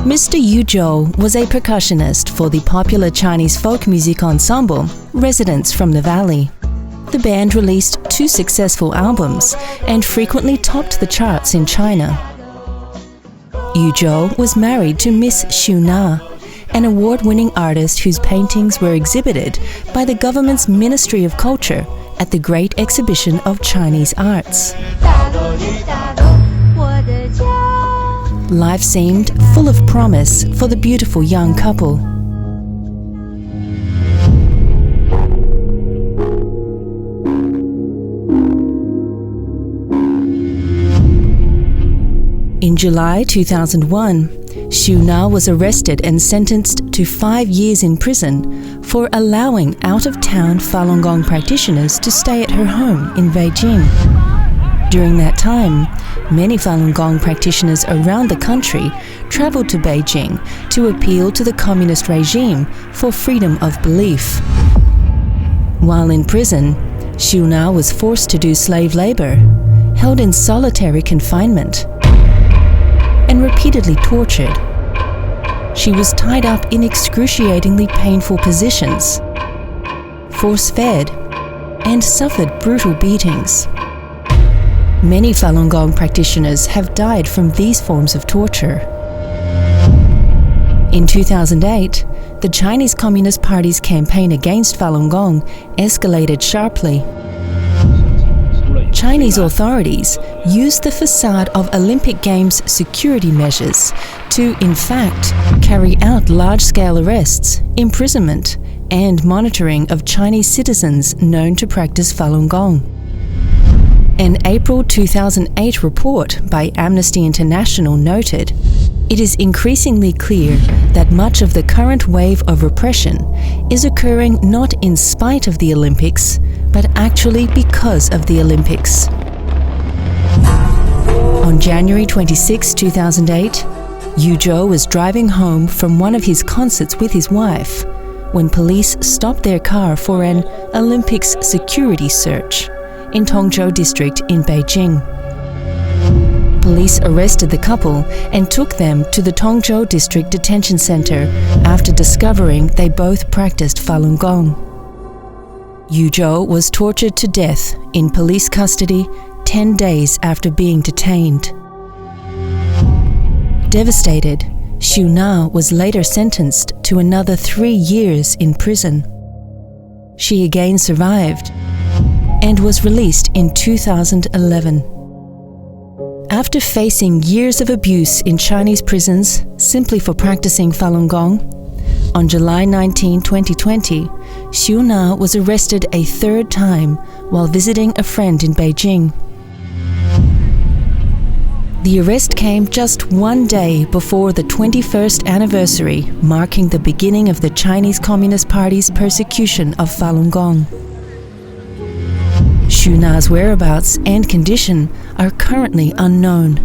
Mr. Yuzhou was a percussionist for the popular Chinese folk music ensemble, Residents from the Valley. The band released 2 successful albums and frequently topped the charts in China. Yuzhou was married to Miss Xu Na, an award-winning artist whose paintings were exhibited by the government's Ministry of Culture at the Great Exhibition of Chinese Arts. Life seemed full of promise for the beautiful young couple. In July 2001, Xu Na was arrested and sentenced to 5 years in prison for allowing out-of-town Falun Gong practitioners to stay at her home in Beijing. During that time, many Falun Gong practitioners around the country traveled to Beijing to appeal to the communist regime for freedom of belief. While in prison, Xu Na was forced to do slave labor, held in solitary confinement, and repeatedly tortured. She was tied up in excruciatingly painful positions, force-fed, and suffered brutal beatings. Many Falun Gong practitioners have died from these forms of torture. In 2008, the Chinese Communist Party's campaign against Falun Gong escalated sharply. Chinese authorities used the facade of Olympic Games security measures to, in fact, carry out large-scale arrests, imprisonment, and monitoring of Chinese citizens known to practice Falun Gong. An April 2008 report by Amnesty International noted, "It is increasingly clear that much of the current wave of repression is occurring not in spite of the Olympics, but actually because of the Olympics." On January 26, 2008, Yuzhou was driving home from one of his concerts with his wife when police stopped their car for an Olympics security search in Tongzhou district in Beijing. Police arrested the couple and took them to the Tongzhou District Detention Center after discovering they both practiced Falun Gong. Yuzhou was tortured to death in police custody 10 days after being detained. Devastated, Xu Na was later sentenced to another 3 years in prison. She again survived and was released in 2011. After facing years of abuse in Chinese prisons simply for practicing Falun Gong, on July 19, 2020, Xu Na was arrested a 3rd time while visiting a friend in Beijing. The arrest came just 1 day before the 21st anniversary, marking the beginning of the Chinese Communist Party's persecution of Falun Gong. Xu Na's whereabouts and condition are currently unknown.